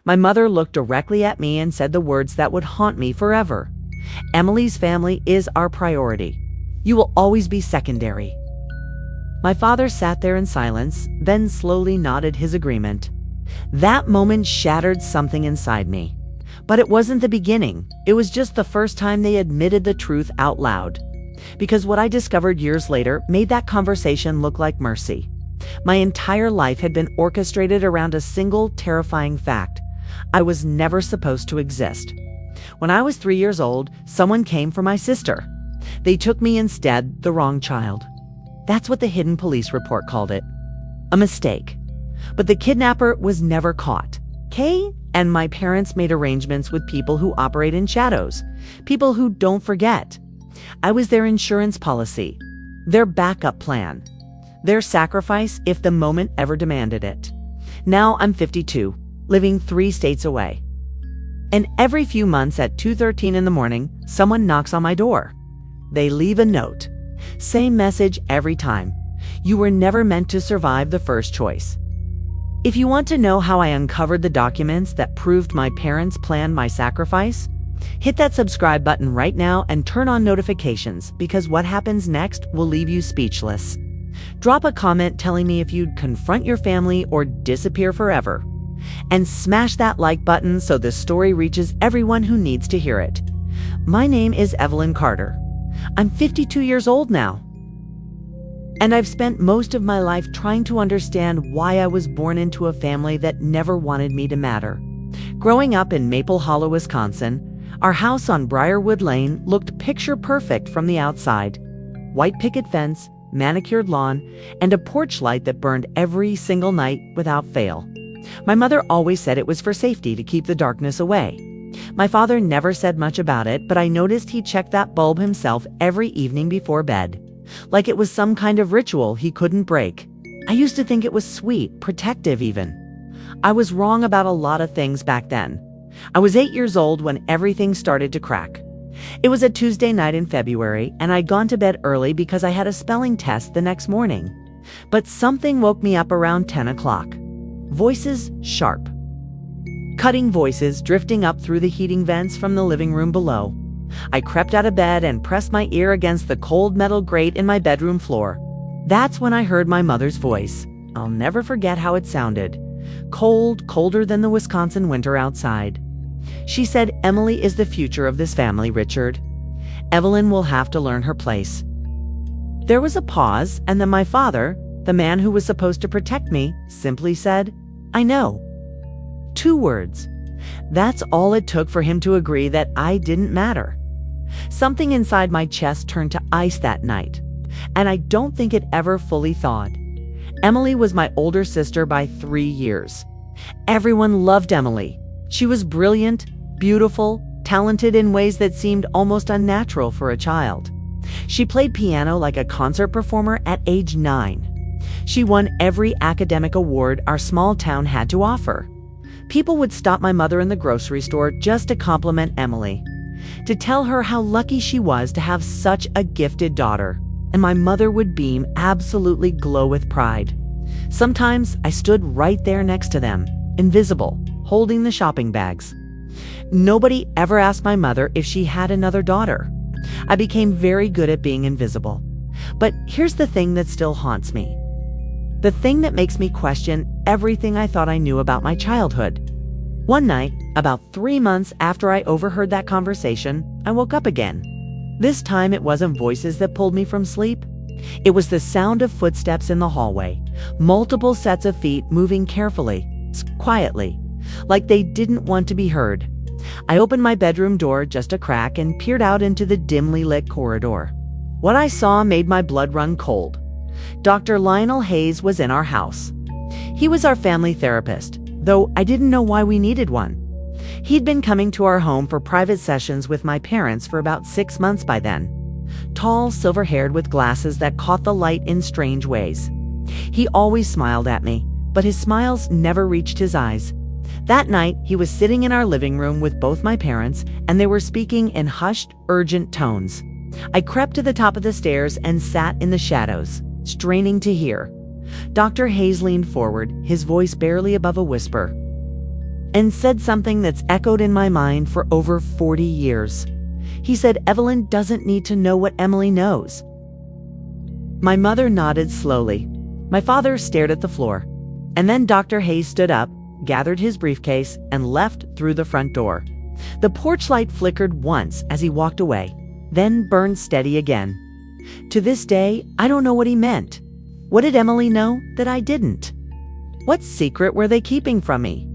My mother looked directly at me and said the words that would haunt me forever. Emily's family is our priority. You will always be secondary. My father sat there in silence, then slowly nodded his agreement. That moment shattered something inside me. But it wasn't the beginning. It was just the first time they admitted the truth out loud. Because what I discovered years later made that conversation look like mercy. My entire life had been orchestrated around a single terrifying fact. I was never supposed to exist. When I was 3 years old, someone came for my sister. They took me instead, the wrong child. That's what the hidden police report called it. A mistake. But the kidnapper was never caught. Kay and my parents made arrangements with people who operate in shadows, people who don't forget. I was their insurance policy, their backup plan, their sacrifice if the moment ever demanded it. Now I'm 52, living 3 states away. And every few months at 2:13 in the morning, someone knocks on my door. They leave a note. Same message every time. You were never meant to survive the first choice. If you want to know how I uncovered the documents that proved my parents planned my sacrifice, hit that subscribe button right now and turn on notifications, because what happens next will leave you speechless. Drop a comment telling me if you'd confront your family or disappear forever. And smash that like button so this story reaches everyone who needs to hear it. My name is Evelyn Carter. I'm 52 years old now. And I've spent most of my life trying to understand why I was born into a family that never wanted me to matter. Growing up in Maple Hollow, Wisconsin, our house on Briarwood Lane looked picture perfect from the outside. White picket fence, manicured lawn, and a porch light that burned every single night without fail. My mother always said it was for safety to keep the darkness away. My father never said much about it, but I noticed he checked that bulb himself every evening before bed, like it was some kind of ritual he couldn't break. I used to think it was sweet, protective even. I was wrong about a lot of things back then. I was 8 years old when everything started to crack. It was a Tuesday night in February, and I'd gone to bed early because I had a spelling test the next morning. But something woke me up around 10 o'clock. Voices sharp. Cutting voices drifting up through the heating vents from the living room below. I crept out of bed and pressed my ear against the cold metal grate in my bedroom floor. That's when I heard my mother's voice. I'll never forget how it sounded. Cold, colder than the Wisconsin winter outside. She said, "Emily is the future of this family, Richard. Evelyn will have to learn her place." There was a pause, and then my father, the man who was supposed to protect me, simply said, "I know." 2 words. That's all it took for him to agree that I didn't matter. Something inside my chest turned to ice that night, and I don't think it ever fully thawed. Emily was my older sister by 3 years. Everyone loved Emily. She was brilliant, beautiful, talented in ways that seemed almost unnatural for a child. She played piano like a concert performer at age 9. She won every academic award our small town had to offer. People would stop my mother in the grocery store just to compliment Emily, to tell her how lucky she was to have such a gifted daughter. And my mother would beam, absolutely glow with pride. Sometimes I stood right there next to them, invisible, holding the shopping bags. Nobody ever asked my mother if she had another daughter. I became very good at being invisible. But here's the thing that still haunts me. The thing that makes me question everything I thought I knew about my childhood. One night, about 3 months after I overheard that conversation, I woke up again. This time it wasn't voices that pulled me from sleep. It was the sound of footsteps in the hallway, multiple sets of feet moving carefully, quietly, like they didn't want to be heard. I opened my bedroom door just a crack and peered out into the dimly lit corridor. What I saw made my blood run cold. Dr. Lionel Hayes was in our house. He was our family therapist, though I didn't know why we needed one. He'd been coming to our home for private sessions with my parents for about 6 months by then. Tall, silver-haired with glasses that caught the light in strange ways. He always smiled at me, but his smiles never reached his eyes. That night, he was sitting in our living room with both my parents, and they were speaking in hushed, urgent tones. I crept to the top of the stairs and sat in the shadows, straining to hear. Dr. Hayes leaned forward, his voice barely above a whisper. and said something that's echoed in my mind for over 40 years. He said Evelyn doesn't need to know what Emily knows. My mother nodded slowly. My father stared at the floor. And then Dr. Hayes stood up, gathered his briefcase, and left through the front door. The porch light flickered once as he walked away, then burned steady again. To this day, I don't know what he meant. What did Emily know that I didn't? What secret were they keeping from me?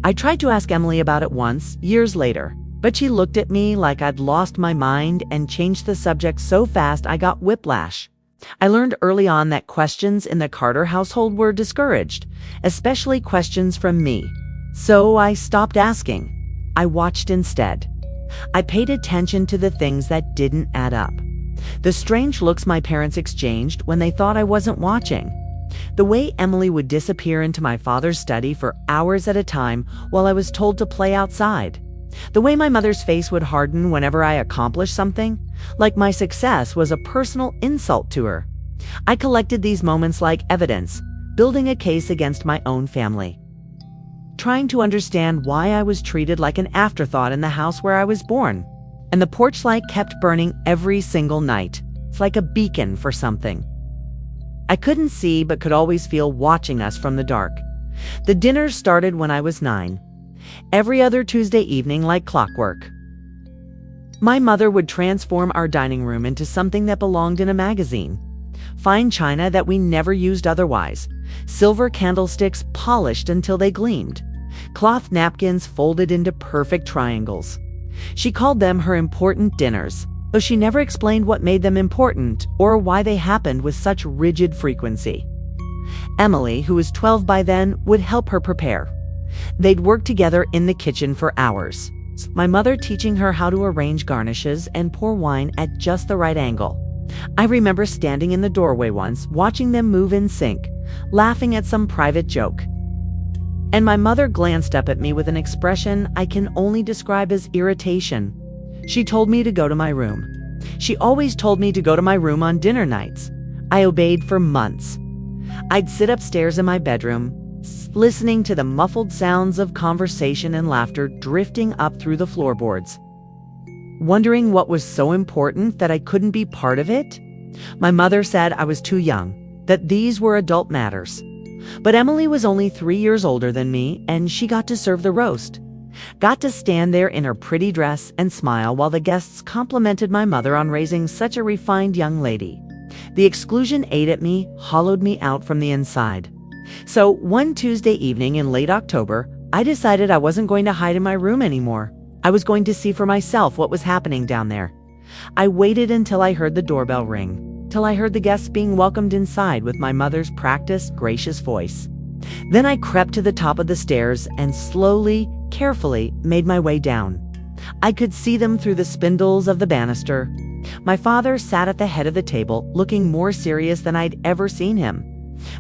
I tried to ask Emily about it once, years later, but she looked at me like I'd lost my mind and changed the subject so fast I got whiplash. I learned early on that questions in the Carter household were discouraged, especially questions from me. So I stopped asking. I watched instead. I paid attention to the things that didn't add up. The strange looks my parents exchanged when they thought I wasn't watching. The way Emily would disappear into my father's study for hours at a time while I was told to play outside. The way my mother's face would harden whenever I accomplished something, like my success was a personal insult to her. I collected these moments like evidence, building a case against my own family. Trying to understand why I was treated like an afterthought in the house where I was born. And the porch light kept burning every single night. It's like a beacon for something. I couldn't see but could always feel watching us from the dark. The dinners started when I was 9. Every other Tuesday evening like clockwork. My mother would transform our dining room into something that belonged in a magazine. Fine china that we never used otherwise. Silver candlesticks polished until they gleamed. Cloth napkins folded into perfect triangles. She called them her important dinners, though she never explained what made them important or why they happened with such rigid frequency. Emily, who was 12 by then, would help her prepare. They'd work together in the kitchen for hours, my mother teaching her how to arrange garnishes and pour wine at just the right angle. I remember standing in the doorway once, watching them move in sync, laughing at some private joke. And my mother glanced up at me with an expression I can only describe as irritation. She told me to go to my room. She always told me to go to my room on dinner nights. I obeyed for months. I'd sit upstairs in my bedroom, listening to the muffled sounds of conversation and laughter drifting up through the floorboards. Wondering what was so important that I couldn't be part of it? My mother said I was too young, that these were adult matters. But Emily was only 3 years older than me, and she got to serve the roast. Got to stand there in her pretty dress and smile while the guests complimented my mother on raising such a refined young lady. The exclusion ate at me, hollowed me out from the inside. So one Tuesday evening in late October, I decided I wasn't going to hide in my room anymore. I was going to see for myself what was happening down there. I waited until I heard the doorbell ring, till I heard the guests being welcomed inside with my mother's practiced, gracious voice. Then I crept to the top of the stairs and slowly, carefully made my way down. I could see them through the spindles of the banister. My father sat at the head of the table, looking more serious than I'd ever seen him.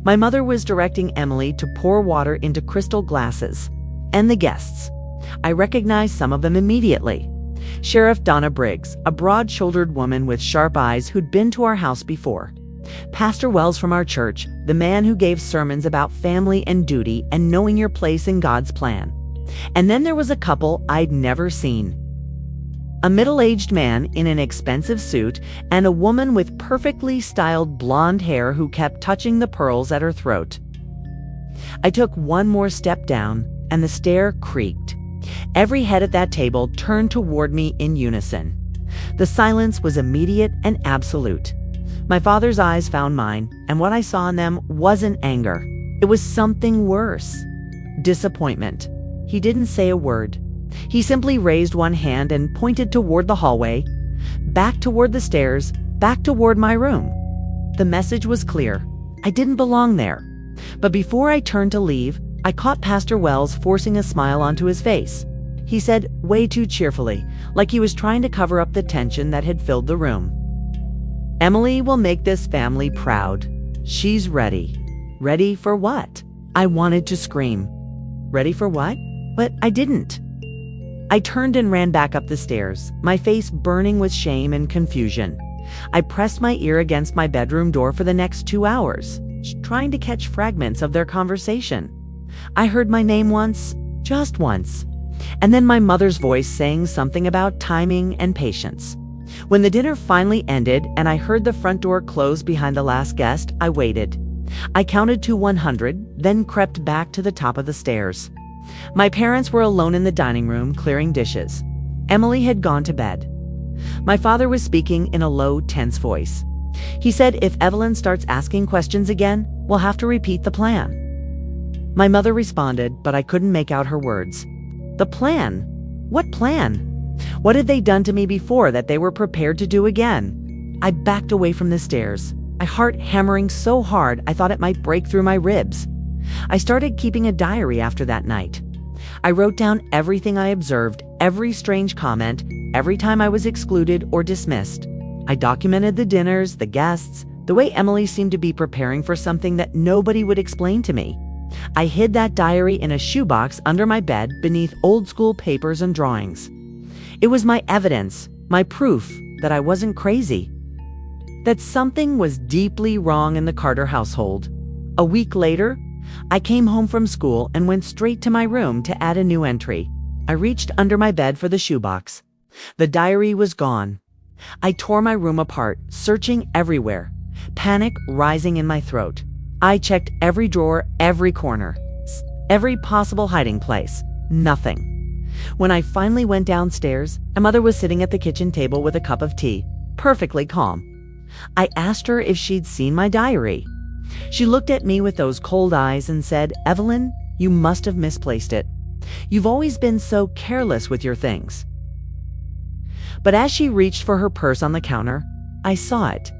My mother was directing Emily to pour water into crystal glasses. And the guests. I recognized some of them immediately. Sheriff Donna Briggs, a broad-shouldered woman with sharp eyes who'd been to our house before. Pastor Wells from our church, the man who gave sermons about family and duty and knowing your place in God's plan. And then there was a couple I'd never seen. A middle-aged man in an expensive suit and a woman with perfectly styled blonde hair who kept touching the pearls at her throat. I took one more step down, and the stair creaked. Every head at that table turned toward me in unison. The silence was immediate and absolute. My father's eyes found mine, and what I saw in them wasn't anger. It was something worse. Disappointment. He didn't say a word. He simply raised one hand and pointed toward the hallway, back toward the stairs, back toward my room. The message was clear. I didn't belong there. But before I turned to leave, I caught Pastor Wells forcing a smile onto his face. He said way too cheerfully, like he was trying to cover up the tension that had filled the room. Emily will make this family proud. She's ready. Ready for what? I wanted to scream. Ready for what? But I didn't. I turned and ran back up the stairs, my face burning with shame and confusion. I pressed my ear against my bedroom door for the next 2 hours, trying to catch fragments of their conversation. I heard my name once, just once. And then my mother's voice saying something about timing and patience. When the dinner finally ended and I heard the front door close behind the last guest, I waited. I counted to 100, then crept back to the top of the stairs. My parents were alone in the dining room clearing dishes. Emily had gone to bed. My father was speaking in a low, tense voice. He said if Evelyn starts asking questions again, we'll have to repeat the plan. My mother responded, but I couldn't make out her words. The plan? What plan? What had they done to me before that they were prepared to do again? I backed away from the stairs, my heart hammering so hard I thought it might break through my ribs. I started keeping a diary after that night. I wrote down everything I observed, every strange comment, every time I was excluded or dismissed. I documented the dinners, the guests, the way Emily seemed to be preparing for something that nobody would explain to me. I hid that diary in a shoebox under my bed beneath old-school papers and drawings. It was my evidence, my proof that I wasn't crazy. That something was deeply wrong in the Carter household. A week later, I came home from school and went straight to my room to add a new entry. I reached under my bed for the shoebox. The diary was gone. I tore my room apart, searching everywhere, panic rising in my throat. I checked every drawer, every corner, every possible hiding place. Nothing. When I finally went downstairs, my mother was sitting at the kitchen table with a cup of tea, perfectly calm. I asked her if she'd seen my diary. She looked at me with those cold eyes and said, "Evelyn, you must have misplaced it. You've always been so careless with your things." But as she reached for her purse on the counter, I saw it.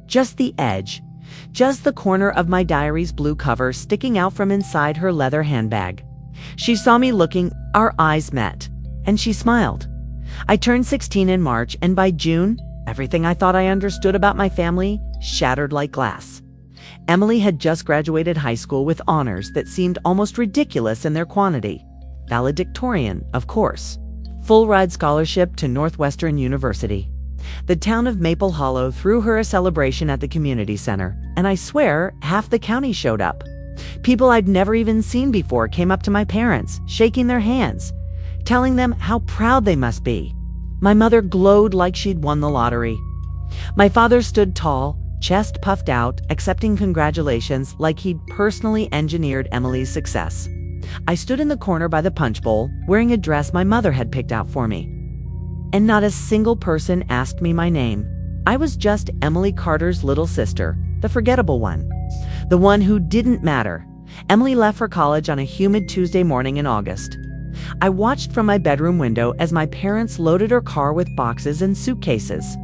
Just the edge, just the corner of my diary's blue cover sticking out from inside her leather handbag. She saw me looking, our eyes met, and she smiled. I turned 16 in March, and by June, everything I thought I understood about my family shattered like glass. Emily had just graduated high school with honors that seemed almost ridiculous in their quantity. Valedictorian, of course. Full-ride scholarship to Northwestern University. The town of Maple Hollow threw her a celebration at the community center, and I swear half the county showed up. People I'd never even seen before came up to my parents, shaking their hands, telling them how proud they must be. My mother glowed like she'd won the lottery. My father stood tall, chest puffed out, accepting congratulations like he'd personally engineered Emily's success. I stood in the corner by the punch bowl, wearing a dress my mother had picked out for me. And not a single person asked me my name. I was just Emily Carter's little sister, the forgettable one. The one who didn't matter. Emily left for college on a humid Tuesday morning in August. I watched from my bedroom window as my parents loaded her car with boxes and suitcases.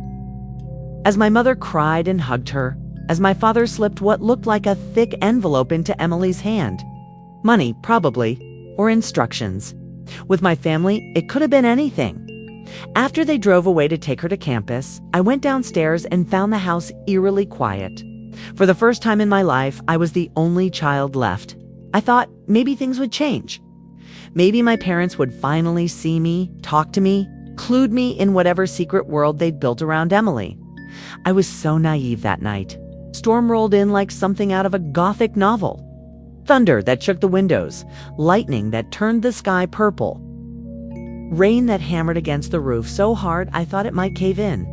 As my mother cried and hugged her, as my father slipped what looked like a thick envelope into Emily's hand. Money, probably, or instructions. With my family, it could have been anything. After they drove away to take her to campus, I went downstairs and found the house eerily quiet. For the first time in my life, I was the only child left. I thought maybe things would change. Maybe my parents would finally see me, talk to me, clued me in whatever secret world they'd built around Emily. I was so naive that night. Storm rolled in like something out of a Gothic novel. Thunder that shook the windows, lightning that turned the sky purple. Rain that hammered against the roof so hard I thought it might cave in.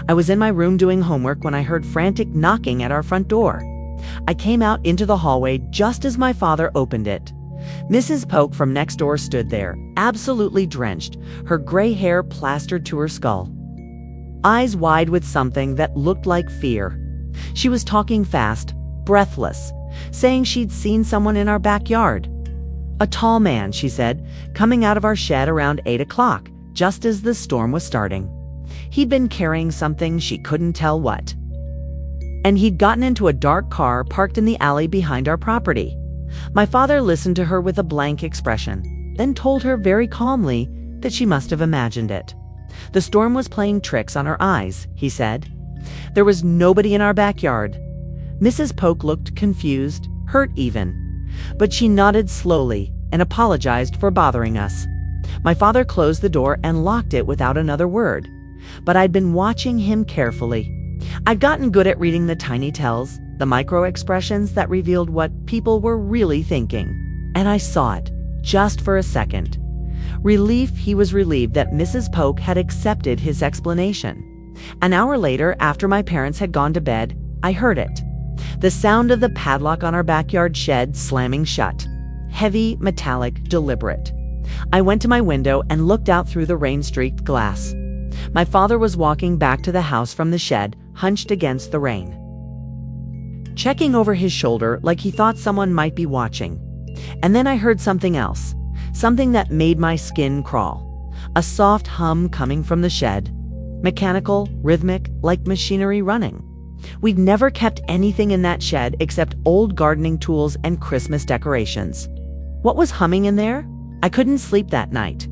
I was in my room doing homework when I heard frantic knocking at our front door. I came out into the hallway just as my father opened it. Mrs. Polk from next door stood there, absolutely drenched, her gray hair plastered to her skull. Eyes wide with something that looked like fear. She was talking fast, breathless, saying she'd seen someone in our backyard. A tall man, she said, coming out of our shed around 8 o'clock, just as the storm was starting. He'd been carrying something, she couldn't tell what. And he'd gotten into a dark car parked in the alley behind our property. My father listened to her with a blank expression, then told her very calmly that she must have imagined it. The storm was playing tricks on her eyes, he said. There was nobody in our backyard. Mrs. Polk looked confused, hurt even. But she nodded slowly and apologized for bothering us. My father closed the door and locked it without another word. But I'd been watching him carefully. I'd gotten good at reading the tiny tells, the micro expressions that revealed what people were really thinking. And I saw it, just for a second. Relief, he was relieved that Mrs. Polk had accepted his explanation. An hour later, after my parents had gone to bed, I heard it. The sound of the padlock on our backyard shed slamming shut. Heavy, metallic, deliberate. I went to my window and looked out through the rain-streaked glass. My father was walking back to the house from the shed, hunched against the rain, checking over his shoulder like he thought someone might be watching. And then I heard something else, something that made my skin crawl. A soft hum coming from the shed. Mechanical, rhythmic, like machinery running. We'd never kept anything in that shed except old gardening tools and Christmas decorations. What was humming in there? I couldn't sleep that night.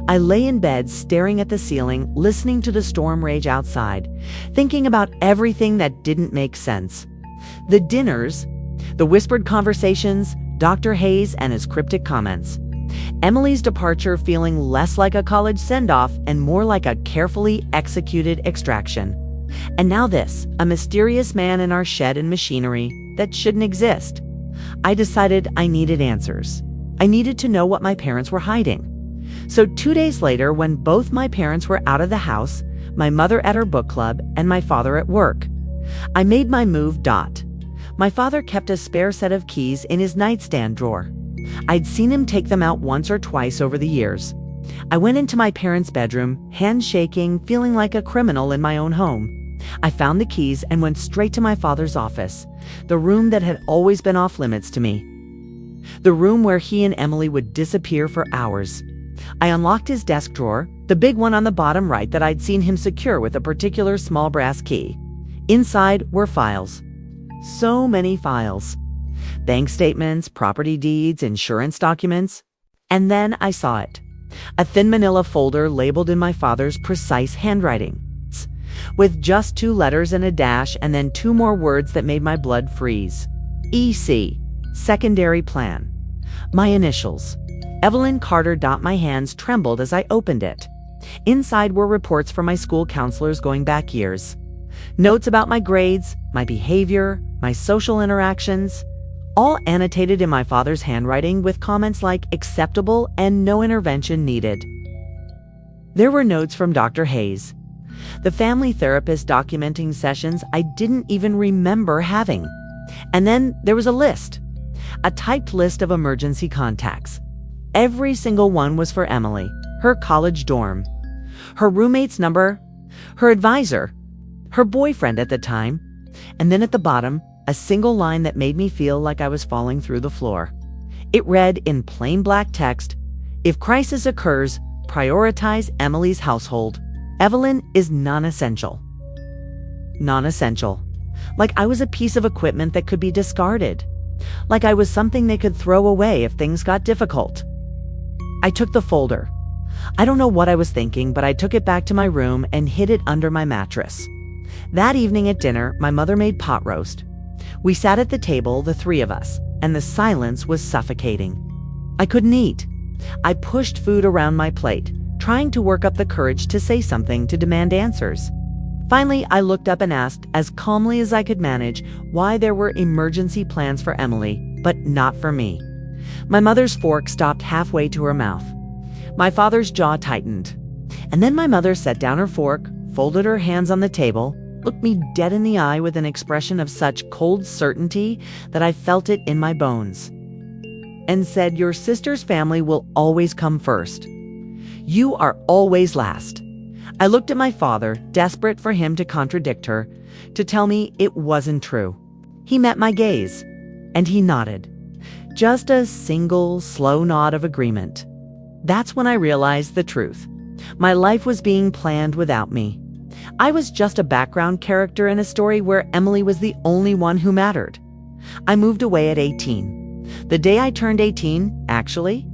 I lay in bed staring at the ceiling, listening to the storm rage outside, thinking about everything that didn't make sense. The dinners, the whispered conversations, Dr. Hayes and his cryptic comments. Emily's departure feeling less like a college send-off and more like a carefully executed extraction. And now this, a mysterious man in our shed and machinery that shouldn't exist. I decided I needed answers. I needed to know what my parents were hiding. So 2 days later, when both my parents were out of the house, my mother at her book club and my father at work, I made my move. My father kept a spare set of keys in his nightstand drawer. I'd seen him take them out once or twice over the years. I went into my parents' bedroom, hands shaking, feeling like a criminal in my own home. I found the keys and went straight to my father's office, the room that had always been off limits to me. The room where he and Emily would disappear for hours. I unlocked his desk drawer, the big one on the bottom right that I'd seen him secure with a particular small brass key. Inside were files. So many files. Bank statements, property deeds, insurance documents. And then I saw it. A thin manila folder labeled in my father's precise handwriting, with just 2 letters and a dash and then 2 more words that made my blood freeze. EC, secondary plan. My initials. Evelyn Carter. My hands trembled as I opened it. Inside were reports from my school counselors going back years. Notes about my grades, my behavior, my social interactions, all annotated in my father's handwriting with comments like acceptable and no intervention needed. There were notes from Dr. Hayes, the family therapist, documenting sessions I didn't even remember having. And then there was a list, a typed list of emergency contacts. Every single one was for Emily, her college dorm, her roommate's number, her advisor, her boyfriend at the time, and then at the bottom, a single line that made me feel like I was falling through the floor. It read in plain black text, "If crisis occurs, prioritize Emily's household. Evelyn is non-essential." Non-essential. Like I was a piece of equipment that could be discarded. Like I was something they could throw away if things got difficult. I took the folder. I don't know what I was thinking, but I took it back to my room and hid it under my mattress. That evening at dinner, my mother made pot roast. We sat at the table, the 3 of us, and the silence was suffocating. I couldn't eat. I pushed food around my plate, trying to work up the courage to say something, to demand answers. Finally, I looked up and asked, as calmly as I could manage, why there were emergency plans for Emily, but not for me. My mother's fork stopped halfway to her mouth. My father's jaw tightened. And then my mother set down her fork, folded her hands on the table, looked me dead in the eye with an expression of such cold certainty that I felt it in my bones, and said, "Your sister's family will always come first. You are always last." I looked at my father, desperate for him to contradict her, to tell me it wasn't true. He met my gaze, and he nodded. Just a single, slow nod of agreement. That's when I realized the truth. My life was being planned without me. I was just a background character in a story where Emily was the only one who mattered. I moved away at 18. The day I turned 18, actually,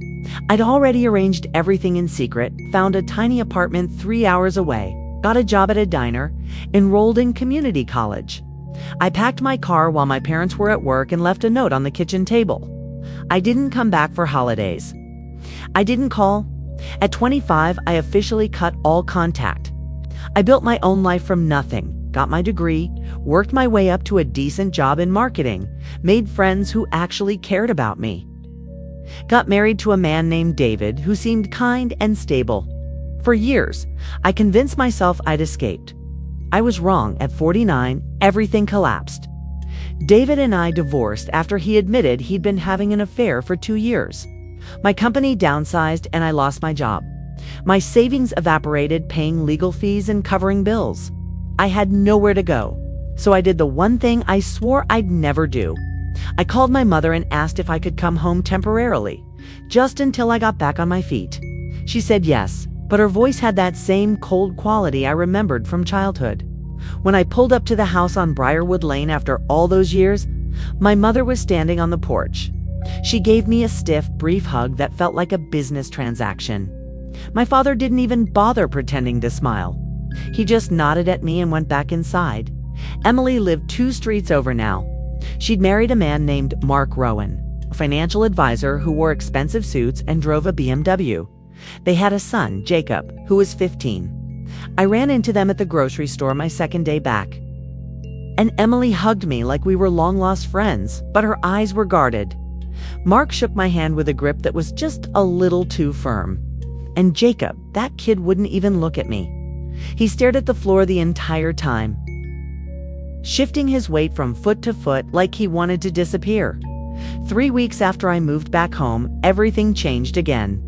I'd already arranged everything in secret, found a tiny apartment 3 hours away, got a job at a diner, enrolled in community college. I packed my car while my parents were at work and left a note on the kitchen table. I didn't come back for holidays. I didn't call. At 25, I officially cut all contact. I built my own life from nothing, got my degree, worked my way up to a decent job in marketing, made friends who actually cared about me. Got married to a man named David who seemed kind and stable. For years, I convinced myself I'd escaped. I was wrong. At 49, everything collapsed. David and I divorced after he admitted he'd been having an affair for 2 years. My company downsized and I lost my job. My savings evaporated, paying legal fees and covering bills. I had nowhere to go, so I did the one thing I swore I'd never do. I called my mother and asked if I could come home temporarily, just until I got back on my feet. She said yes, but her voice had that same cold quality I remembered from childhood. When I pulled up to the house on Briarwood Lane after all those years, my mother was standing on the porch. She gave me a stiff, brief hug that felt like a business transaction. My father didn't even bother pretending to smile. He just nodded at me and went back inside. Emily lived 2 streets over now. She'd married a man named Mark Rowan, a financial advisor who wore expensive suits and drove a BMW. They had a son, Jacob, who was 15. I ran into them at the grocery store my second day back. And Emily hugged me like we were long-lost friends, but her eyes were guarded. Mark shook my hand with a grip that was just a little too firm. And Jacob, that kid wouldn't even look at me. He stared at the floor the entire time, shifting his weight from foot to foot like he wanted to disappear. 3 weeks after I moved back home, everything changed again.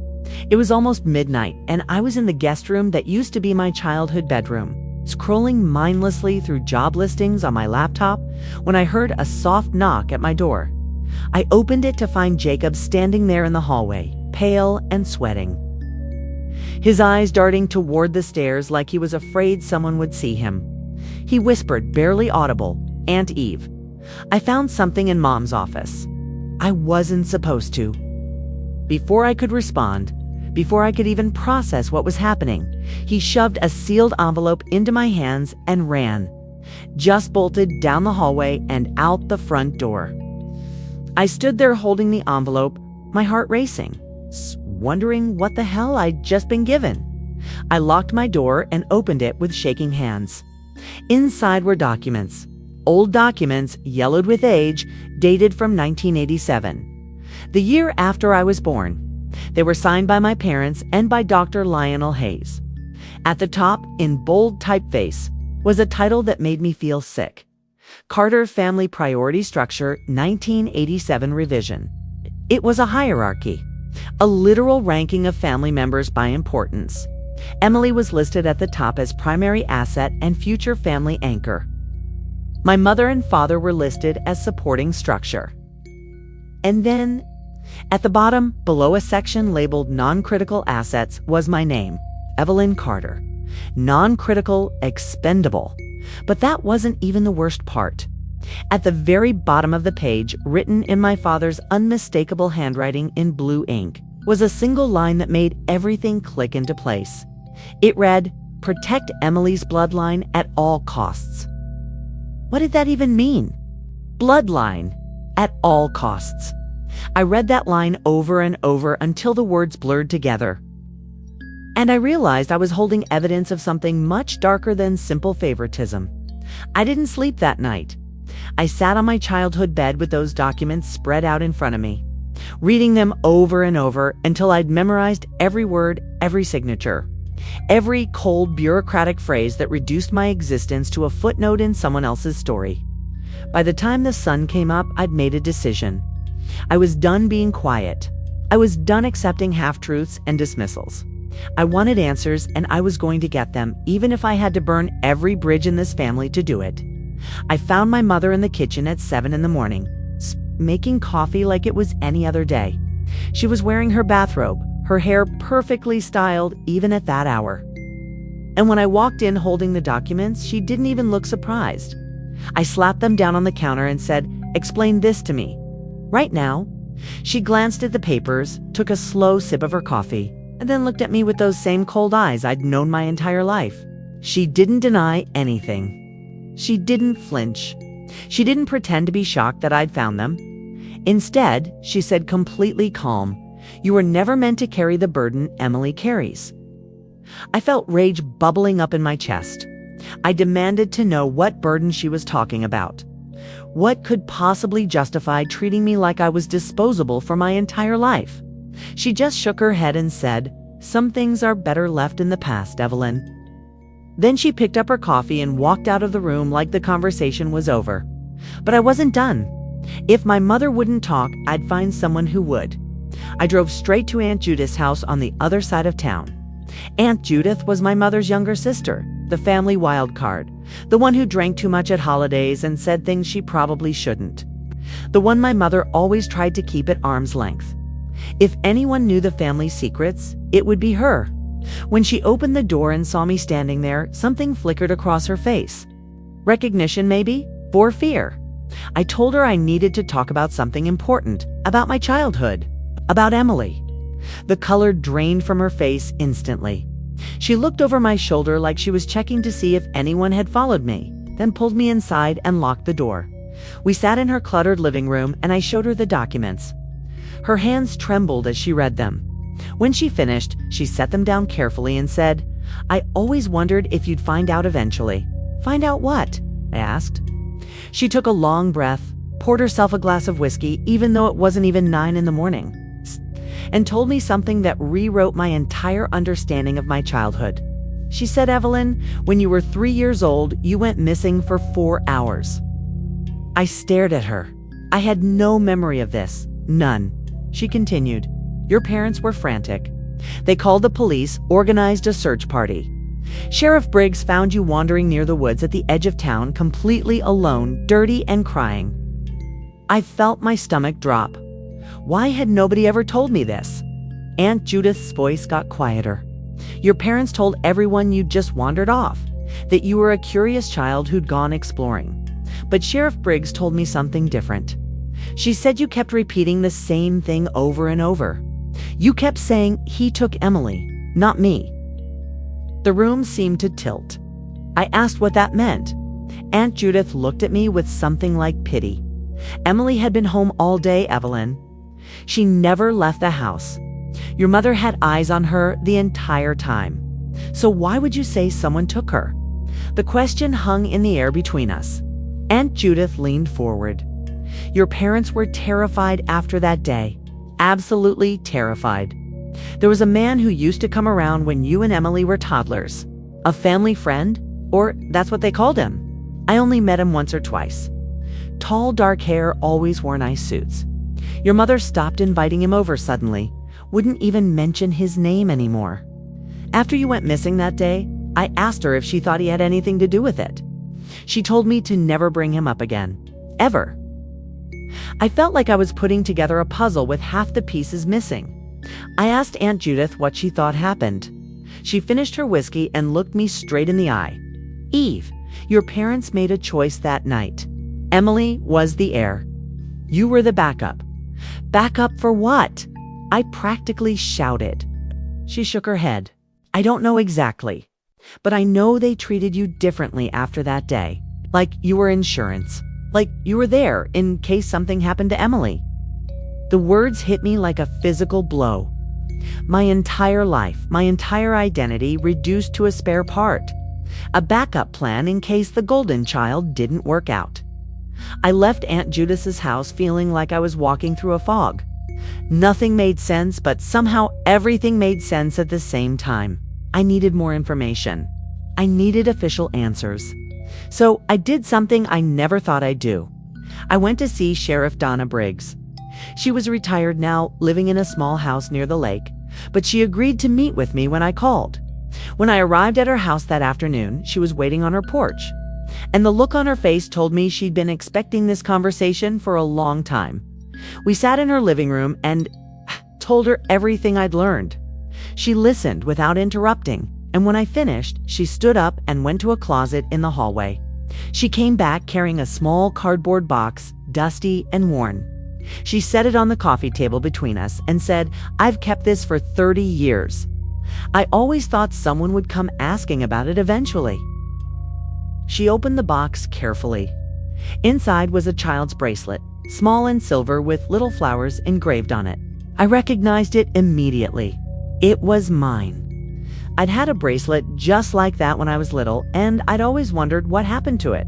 It was almost midnight, and I was in the guest room that used to be my childhood bedroom, scrolling mindlessly through job listings on my laptop when I heard a soft knock at my door. I opened it to find Jacob standing there in the hallway, pale and sweating, his eyes darting toward the stairs like he was afraid someone would see him. He whispered, barely audible, "Aunt Eve, I found something in Mom's office. I wasn't supposed to." Before I could respond, before I could even process what was happening, he shoved a sealed envelope into my hands and ran, just bolted down the hallway and out the front door. I stood there holding the envelope, my heart racing, wondering what the hell I'd just been given. I locked my door and opened it with shaking hands. Inside were documents. Old documents, yellowed with age, dated from 1987. The year after I was born. They were signed by my parents and by Dr. Lionel Hayes. At the top, in bold typeface, was a title that made me feel sick. Carter Family Priority Structure, 1987 Revision. It was a hierarchy, a literal ranking of family members by importance. Emily was listed at the top as primary asset and future family anchor. My mother and father were listed as supporting structure. And then, at the bottom, below a section labeled non-critical assets, was my name, Evelyn Carter. Non-critical, expendable. But that wasn't even the worst part. At the very bottom of the page, written in my father's unmistakable handwriting in blue ink, was a single line that made everything click into place. It read, "Protect Emily's bloodline at all costs." What did that even mean? Bloodline, at all costs. I read that line over and over until the words blurred together. And I realized I was holding evidence of something much darker than simple favoritism. I didn't sleep that night. I sat on my childhood bed with those documents spread out in front of me, reading them over and over until I'd memorized every word, every signature, every cold bureaucratic phrase that reduced my existence to a footnote in someone else's story. By the time the sun came up, I'd made a decision. I was done being quiet. I was done accepting half-truths and dismissals. I wanted answers, and I was going to get them, even if I had to burn every bridge in this family to do it. I found my mother in the kitchen at 7 in the morning, making coffee like it was any other day. She was wearing her bathrobe, her hair perfectly styled even at that hour. And when I walked in holding the documents, she didn't even look surprised. I slapped them down on the counter and said, "Explain this to me. Right now." She glanced at the papers, took a slow sip of her coffee, and then looked at me with those same cold eyes I'd known my entire life. She didn't deny anything. She didn't flinch. She didn't pretend to be shocked that I'd found them. Instead, she said completely calm, "You were never meant to carry the burden Emily carries." I felt rage bubbling up in my chest. I demanded to know what burden she was talking about. What could possibly justify treating me like I was disposable for my entire life? She just shook her head and said, "Some things are better left in the past, Evelyn." Then she picked up her coffee and walked out of the room like the conversation was over. But I wasn't done. If my mother wouldn't talk, I'd find someone who would. I drove straight to Aunt Judith's house on the other side of town. Aunt Judith was my mother's younger sister, the family wild card, the one who drank too much at holidays and said things she probably shouldn't. The one my mother always tried to keep at arm's length. If anyone knew the family secrets, it would be her. When she opened the door and saw me standing there, something flickered across her face. Recognition, maybe? Or fear? I told her I needed to talk about something important, about my childhood, about Emily. The color drained from her face instantly. She looked over my shoulder like she was checking to see if anyone had followed me, then pulled me inside and locked the door. We sat in her cluttered living room and I showed her the documents. Her hands trembled as she read them. When she finished, she set them down carefully and said, "I always wondered if you'd find out eventually." "Find out what?" I asked. She took a long breath, poured herself a glass of whiskey, even though it wasn't even 9 in the morning, and told me something that rewrote my entire understanding of my childhood. She said, "Evelyn, when you were 3 years old, you went missing for 4 hours." I stared at her. I had no memory of this. None. She continued, "Your parents were frantic. They called the police, organized a search party. Sheriff Briggs found you wandering near the woods at the edge of town, completely alone, dirty and crying." I felt my stomach drop. Why had nobody ever told me this? Aunt Judith's voice got quieter. "Your parents told everyone you'd just wandered off, that you were a curious child who'd gone exploring. But Sheriff Briggs told me something different. She said you kept repeating the same thing over and over. You kept saying he took Emily, not me." The room seemed to tilt. I asked what that meant. Aunt Judith looked at me with something like pity. "Emily had been home all day, Evelyn. She never left the house. Your mother had eyes on her the entire time. So why would you say someone took her?" The question hung in the air between us. Aunt Judith leaned forward. "Your parents were terrified after that day. Absolutely terrified. There was a man who used to come around when you and Emily were toddlers. A family friend, or that's what they called him. I only met him once or twice. Tall, dark hair, always wore nice suits. Your mother stopped inviting him over suddenly, wouldn't even mention his name anymore. After you went missing that day, I asked her if she thought he had anything to do with it. She told me to never bring him up again. Ever." I felt like I was putting together a puzzle with half the pieces missing. I asked Aunt Judith what she thought happened. She finished her whiskey and looked me straight in the eye. "Eve, your parents made a choice that night. Emily was the heir. You were the backup." "Backup for what?" I practically shouted. She shook her head. "I don't know exactly, but I know they treated you differently after that day. Like you were insurance. Like you were there in case something happened to Emily." The words hit me like a physical blow. My entire life, my entire identity reduced to a spare part. A backup plan in case the golden child didn't work out. I left Aunt Judith's house feeling like I was walking through a fog. Nothing made sense, but somehow everything made sense at the same time. I needed more information. I needed official answers. So I did something I never thought I'd do. I went to see Sheriff Donna Briggs. She was retired now, living in a small house near the lake, but she agreed to meet with me when I called. When I arrived at her house that afternoon, she was waiting on her porch, and the look on her face told me she'd been expecting this conversation for a long time. We sat in her living room and told her everything I'd learned. She listened without interrupting, and when I finished, she stood up and went to a closet in the hallway. She came back carrying a small cardboard box, dusty and worn. She set it on the coffee table between us and said, "I've kept this for 30 years. I always thought someone would come asking about it eventually." She opened the box carefully. Inside was a child's bracelet, small and silver with little flowers engraved on it. I recognized it immediately. It was mine. I'd had a bracelet just like that when I was little, and I'd always wondered what happened to it.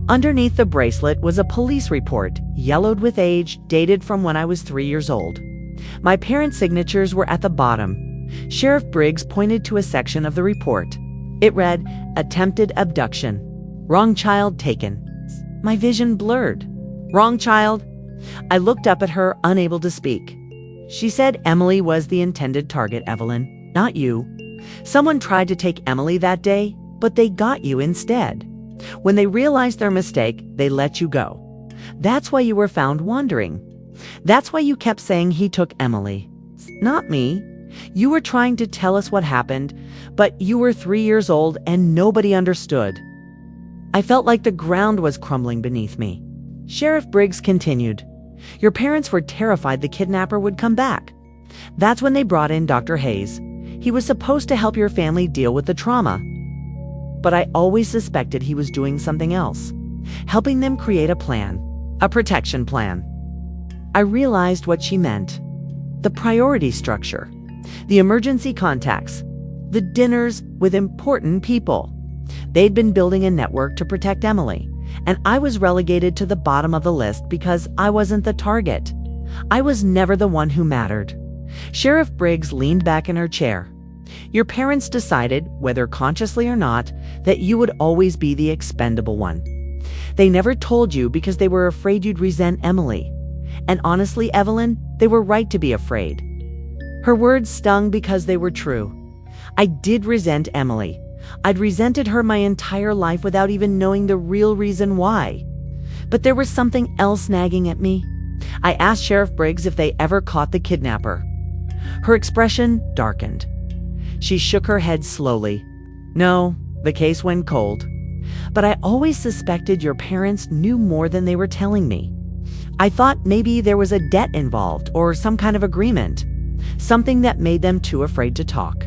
Underneath the bracelet was a police report, yellowed with age, dated from when I was 3 years old. My parents' signatures were at the bottom. Sheriff Briggs pointed to a section of the report. It read, "Attempted abduction. Wrong child taken." My vision blurred. "Wrong child?" I looked up at her, unable to speak. She said Emily was the intended target, Evelyn, not you. Someone tried to take Emily that day, but they got you instead. When they realized their mistake, they let you go. That's why you were found wandering. That's why you kept saying he took Emily. Not me. You were trying to tell us what happened, but you were 3 years old and nobody understood. I felt like the ground was crumbling beneath me. Sheriff Briggs continued. Your parents were terrified the kidnapper would come back. That's when they brought in Dr. Hayes. He was supposed to help your family deal with the trauma. But I always suspected he was doing something else, helping them create a plan, a protection plan. I realized what she meant. The priority structure, the emergency contacts, the dinners with important people. They'd been building a network to protect Emily, and I was relegated to the bottom of the list because I wasn't the target. I was never the one who mattered. Sheriff Briggs leaned back in her chair. Your parents decided, whether consciously or not, that you would always be the expendable one. They never told you because they were afraid you'd resent Emily. And honestly, Evelyn, they were right to be afraid. Her words stung because they were true. I did resent Emily. I'd resented her my entire life without even knowing the real reason why. But there was something else nagging at me. I asked Sheriff Briggs if they ever caught the kidnapper. Her expression darkened. She shook her head slowly. No, the case went cold. But I always suspected your parents knew more than they were telling me. I thought maybe there was a debt involved or some kind of agreement, something that made them too afraid to talk.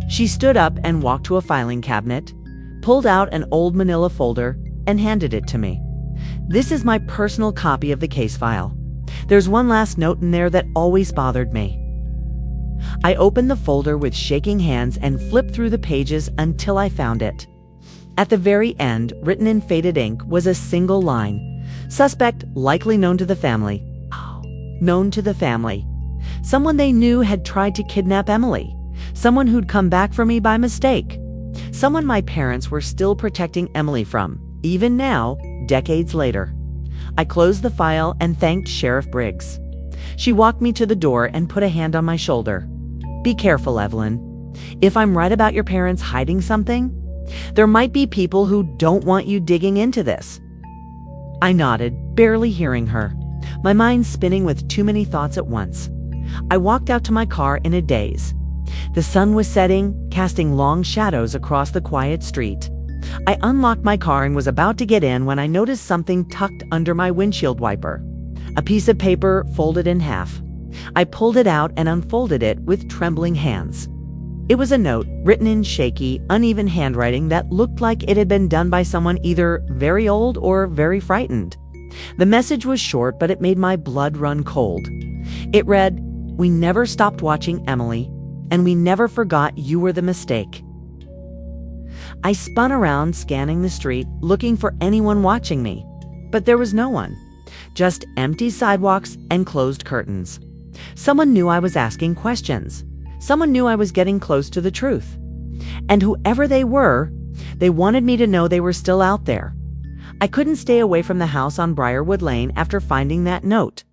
She stood up and walked to a filing cabinet, pulled out an old manila folder, and handed it to me. This is my personal copy of the case file. There's one last note in there that always bothered me. I opened the folder with shaking hands and flipped through the pages until I found it. At the very end, written in faded ink, was a single line. Suspect likely known to the family. Known to the family. Someone they knew had tried to kidnap Emily. Someone who'd come back for me by mistake. Someone my parents were still protecting Emily from, even now, decades later. I closed the file and thanked Sheriff Briggs. She walked me to the door and put a hand on my shoulder. Be careful, Evelyn. If I'm right about your parents hiding something, there might be people who don't want you digging into this. I nodded, barely hearing her, my mind spinning with too many thoughts at once. I walked out to my car in a daze. The sun was setting, casting long shadows across the quiet street. I unlocked my car and was about to get in when I noticed something tucked under my windshield wiper. A piece of paper folded in half. I pulled it out and unfolded it with trembling hands. It was a note written in shaky, uneven handwriting that looked like it had been done by someone either very old or very frightened. The message was short, but it made my blood run cold. It read, "We never stopped watching Emily, and we never forgot you were the mistake." I spun around, scanning the street, looking for anyone watching me. But there was no one. Just empty sidewalks and closed curtains. Someone knew I was asking questions. Someone knew I was getting close to the truth. And whoever they were, they wanted me to know they were still out there. I couldn't stay away from the house on Briarwood Lane after finding that note.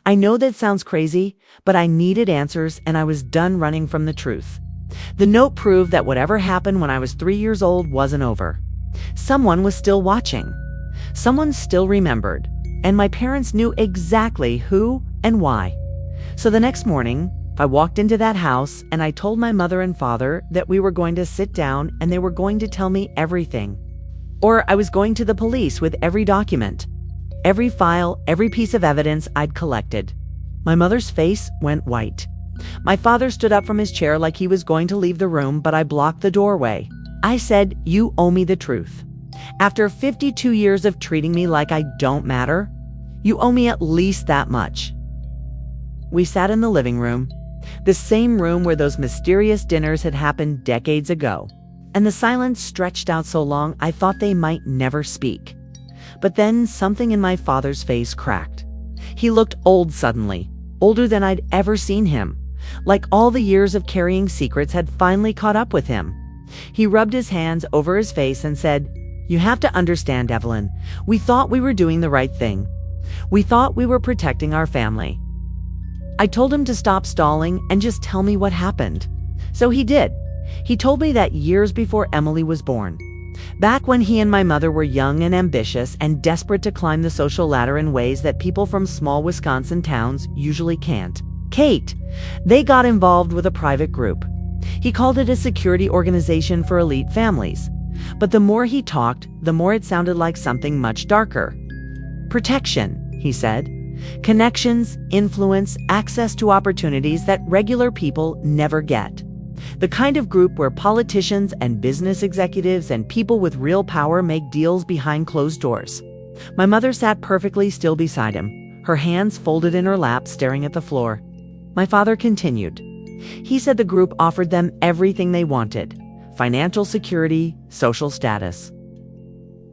I know that sounds crazy, but I needed answers and I was done running from the truth. The note proved that whatever happened when I was 3 years old wasn't over. Someone was still watching. Someone still remembered. And my parents knew exactly who and why. So the next morning, I walked into that house and I told my mother and father that we were going to sit down and they were going to tell me everything. Or I was going to the police with every document, every file, every piece of evidence I'd collected. My mother's face went white. My father stood up from his chair like he was going to leave the room, but I blocked the doorway. I said, "You owe me the truth. After 52 years of treating me like I don't matter, you owe me at least that much." We sat in the living room, the same room where those mysterious dinners had happened decades ago, and the silence stretched out so long I thought they might never speak. But then something in my father's face cracked. He looked old suddenly, older than I'd ever seen him, like all the years of carrying secrets had finally caught up with him. He rubbed his hands over his face and said, "You have to understand, Evelyn. We thought we were doing the right thing. We thought we were protecting our family." I told him to stop stalling and just tell me what happened. So he did. He told me that years before Emily was born, back when he and my mother were young and ambitious and desperate to climb the social ladder in ways that people from small Wisconsin towns usually can't, they got involved with a private group. He called it a security organization for elite families. But the more he talked, the more it sounded like something much darker. Protection, he said. Connections, influence, access to opportunities that regular people never get. The kind of group where politicians and business executives and people with real power make deals behind closed doors. My mother sat perfectly still beside him, her hands folded in her lap, staring at the floor. My father continued. He said the group offered them everything they wanted: financial security, social status,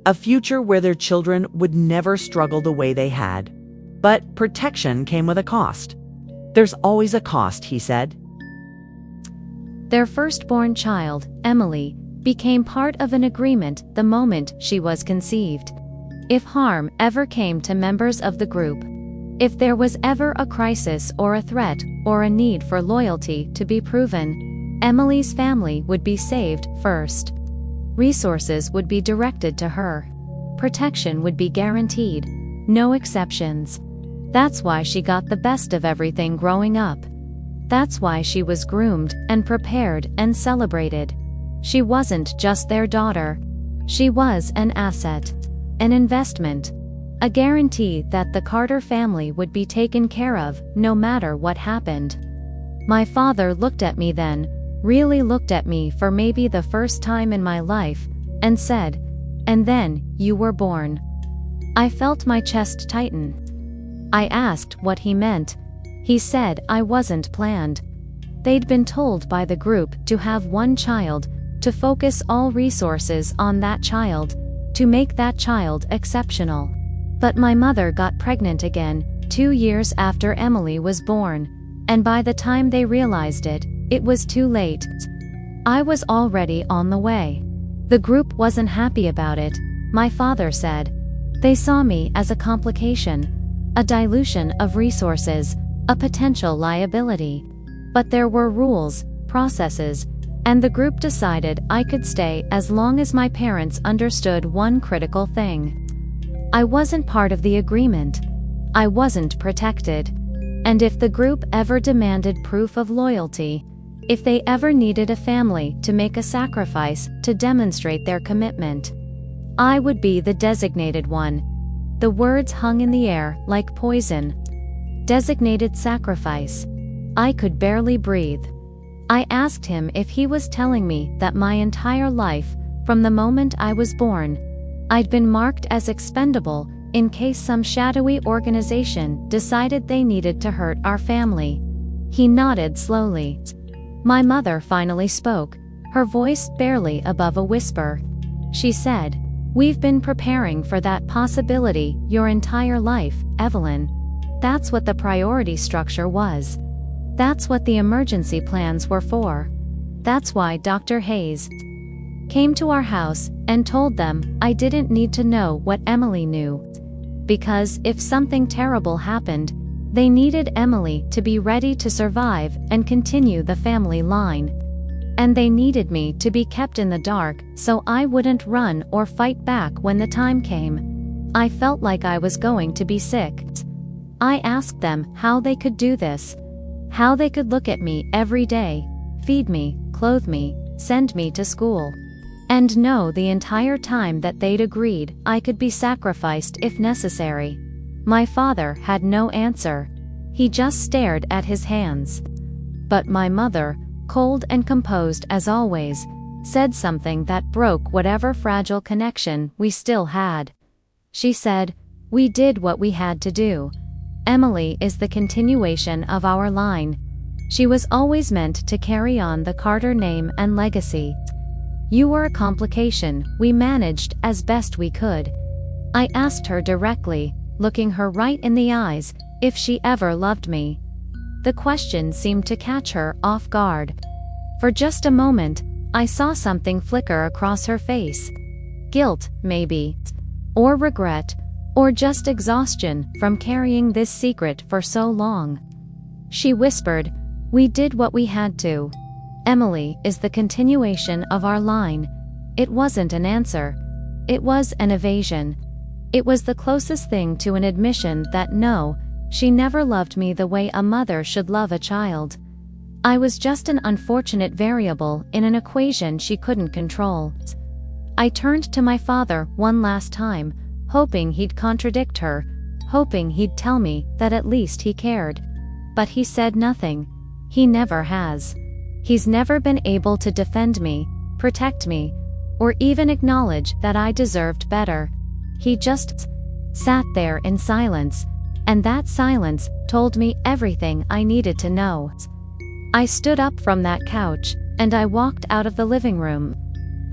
a future where their children would never struggle the way they had. But protection came with a cost. There's always a cost, he said. Their firstborn child, Emily, became part of an agreement the moment she was conceived. If harm ever came to members of the group, if there was ever a crisis or a threat or a need for loyalty to be proven, Emily's family would be saved first. Resources would be directed to her. Protection would be guaranteed. No exceptions. That's why she got the best of everything growing up. That's why she was groomed and prepared and celebrated. She wasn't just their daughter. She was an asset, an investment, a guarantee that the Carter family would be taken care of no matter what happened. My father looked at me then, really looked at me for maybe the first time in my life, and said, "And then you were born." I felt my chest tighten. I asked what he meant. He said I wasn't planned. They'd been told by the group to have one child, to focus all resources on that child, to make that child exceptional. But my mother got pregnant again, 2 years after Emily was born, and by the time they realized it, it was too late. I was already on the way. The group wasn't happy about it, my father said. They saw me as a complication, a dilution of resources, a potential liability. But there were rules, processes, and the group decided I could stay as long as my parents understood one critical thing. I wasn't part of the agreement. I wasn't protected. And if the group ever demanded proof of loyalty, if they ever needed a family to make a sacrifice to demonstrate their commitment, I would be the designated one. The words hung in the air like poison. Designated sacrifice. I could barely breathe. I asked him if he was telling me that my entire life, from the moment I was born, I'd been marked as expendable in case some shadowy organization decided they needed to hurt our family. He nodded slowly. My mother finally spoke, her voice barely above a whisper. She said, "We've been preparing for that possibility your entire life, Evelyn. That's what the priority structure was. That's what the emergency plans were for. That's why Dr. Hayes came to our house and told them I didn't need to know what Emily knew. Because if something terrible happened, they needed Emily to be ready to survive and continue the family line. And they needed me to be kept in the dark so I wouldn't run or fight back when the time came. I felt like I was going to be sick. I asked them how they could do this. How they could look at me every day, feed me, clothe me, send me to school, and know the entire time that they'd agreed I could be sacrificed if necessary. My father had no answer. He just stared at his hands. But my mother, cold and composed as always, said something that broke whatever fragile connection we still had. She said, "We did what we had to do. Emily is the continuation of our line. She was always meant to carry on the Carter name and legacy. You were a complication we managed as best we could. I asked her directly, looking her right in the eyes, if she ever loved me. The question seemed to catch her off guard. For just a moment, I saw something flicker across her face. Guilt, maybe. Or regret. Or just exhaustion from carrying this secret for so long. She whispered, "We did what we had to. Emily is the continuation of our line." It wasn't an answer. It was an evasion. It was the closest thing to an admission that no, she never loved me the way a mother should love a child. I was just an unfortunate variable in an equation she couldn't control. I turned to my father one last time, hoping he'd contradict her, hoping he'd tell me that at least he cared. But he said nothing. He never has. He's never been able to defend me, protect me, or even acknowledge that I deserved better. He just sat there in silence, and that silence told me everything I needed to know. I stood up from that couch, and I walked out of the living room.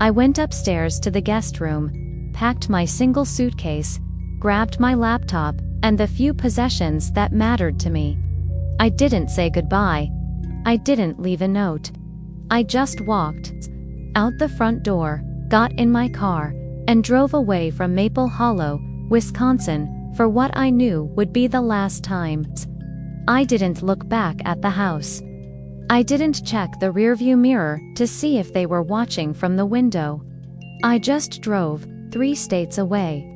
I went upstairs to the guest room, packed my single suitcase, grabbed my laptop, and the few possessions that mattered to me. I didn't say goodbye. I didn't leave a note. I just walked out the front door, got in my car, and drove away from Maple Hollow, Wisconsin, for what I knew would be the last time. I didn't look back at the house. I didn't check the rearview mirror to see if they were watching from the window. I just drove 3 states away,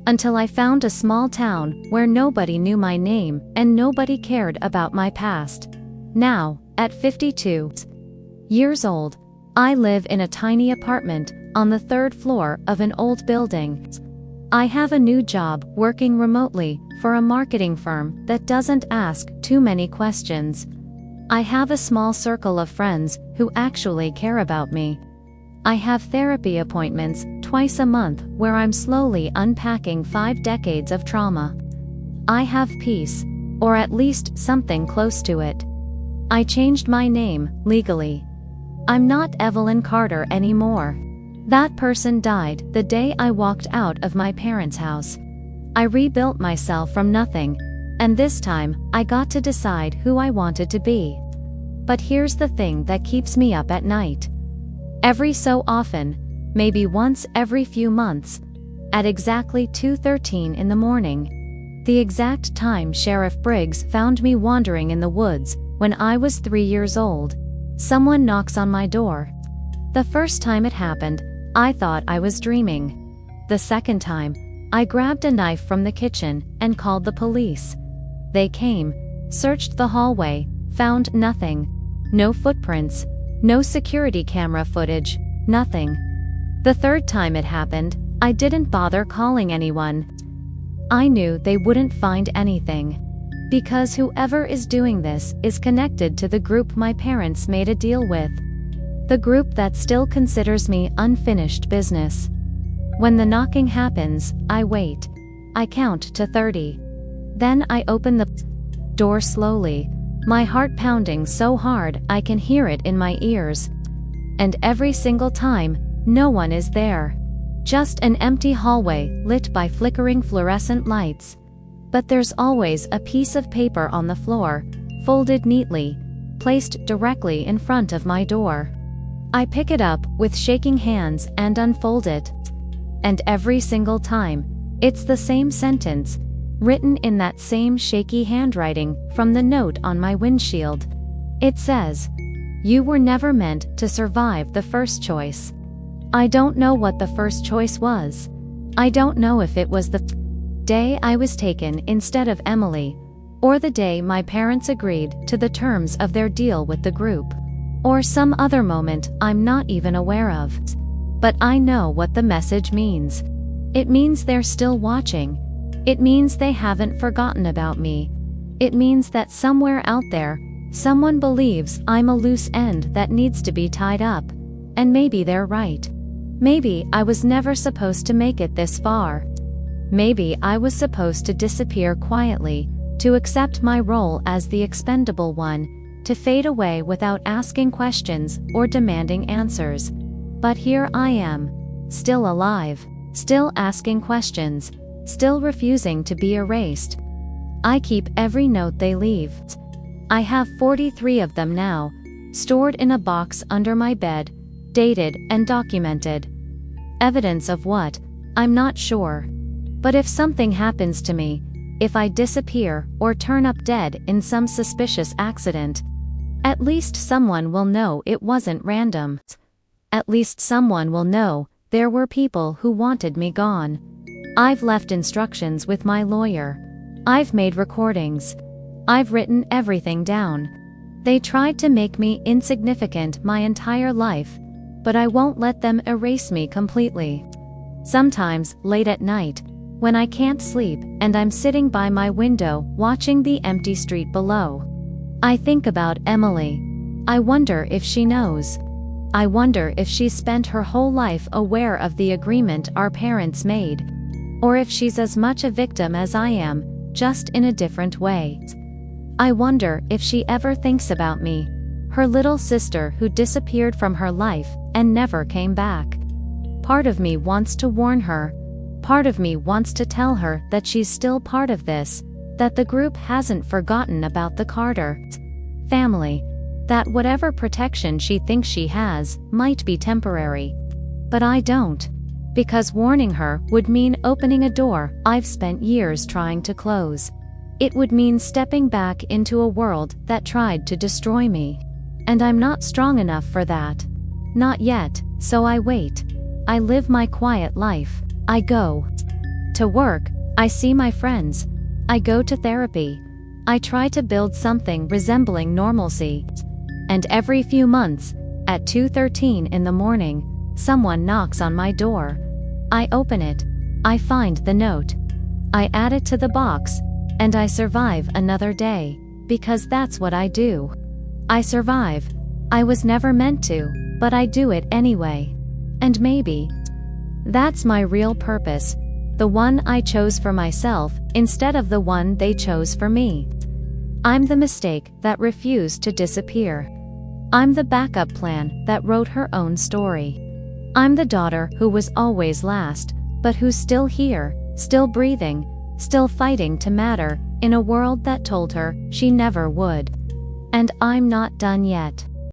until I found a small town where nobody knew my name and nobody cared about my past. Now, at 52 years old, I live in a tiny apartment on the 3rd floor of an old building. I have a new job working remotely for a marketing firm that doesn't ask too many questions. I have a small circle of friends who actually care about me. I have therapy appointments twice a month where I'm slowly unpacking 5 decades of trauma. I have peace, or at least something close to it. I changed my name, legally. I'm not Evelyn Carter anymore. That person died the day I walked out of my parents' house. I rebuilt myself from nothing, and this time, I got to decide who I wanted to be. But here's the thing that keeps me up at night. Every so often, maybe once every few months, at exactly 2:13 in the morning, the exact time Sheriff Briggs found me wandering in the woods when I was 3 years old, someone knocks on my door. The first time it happened, I thought I was dreaming. The second time, I grabbed a knife from the kitchen and called the police. They came, searched the hallway, found nothing. No footprints, no security camera footage, nothing. The third time it happened, I didn't bother calling anyone. I knew they wouldn't find anything. Because whoever is doing this is connected to the group my parents made a deal with. The group that still considers me unfinished business. When the knocking happens, I wait. I count to 30. Then I open the door slowly, my heart pounding so hard I can hear it in my ears. And every single time, no one is there. Just an empty hallway lit by flickering fluorescent lights. But there's always a piece of paper on the floor, folded neatly, placed directly in front of my door. I pick it up with shaking hands and unfold it. And every single time, it's the same sentence, written in that same shaky handwriting from the note on my windshield. It says, "You were never meant to survive the first choice." I don't know what the first choice was. I don't know if it was the day I was taken instead of Emily, or the day my parents agreed to the terms of their deal with the group, or some other moment I'm not even aware of. But I know what the message means. It means they're still watching. It means they haven't forgotten about me. It means that somewhere out there, someone believes I'm a loose end that needs to be tied up. And maybe they're right. Maybe I was never supposed to make it this far. Maybe I was supposed to disappear quietly, to accept my role as the expendable one, to fade away without asking questions or demanding answers. But here I am, still alive, still asking questions, still refusing to be erased. I keep every note they leave. I have 43 of them now, stored in a box under my bed, dated and documented. Evidence of what? I'm not sure. But if something happens to me, if I disappear or turn up dead in some suspicious accident, at least someone will know it wasn't random. At least someone will know there were people who wanted me gone. I've left instructions with my lawyer. I've made recordings. I've written everything down. They tried to make me insignificant my entire life, but I won't let them erase me completely. Sometimes, late at night, when I can't sleep and I'm sitting by my window watching the empty street below, I think about Emily. I wonder if she knows. I wonder if she spent her whole life aware of the agreement our parents made, or if she's as much a victim as I am, just in a different way. I wonder if she ever thinks about me, her little sister who disappeared from her life and never came back. Part of me wants to warn her. Part of me wants to tell her that she's still part of this, that the group hasn't forgotten about the Carter family, that whatever protection she thinks she has might be temporary. But I don't, because warning her would mean opening a door I've spent years trying to close. It would mean stepping back into a world that tried to destroy me. And I'm not strong enough for that. Not yet, so I wait. I live my quiet life. I go to work, I see my friends. I go to therapy. I try to build something resembling normalcy. And every few months, at 2:13 in the morning, someone knocks on my door. I open it. I find the note. I add it to the box, and I survive another day, because that's what I do. I survive. I was never meant to, but I do it anyway. And maybe that's my real purpose, the one I chose for myself instead of the one they chose for me. I'm the mistake that refused to disappear. I'm the backup plan that wrote her own story. I'm the daughter who was always last, but who's still here, still breathing, still fighting to matter in a world that told her she never would. And I'm not done yet.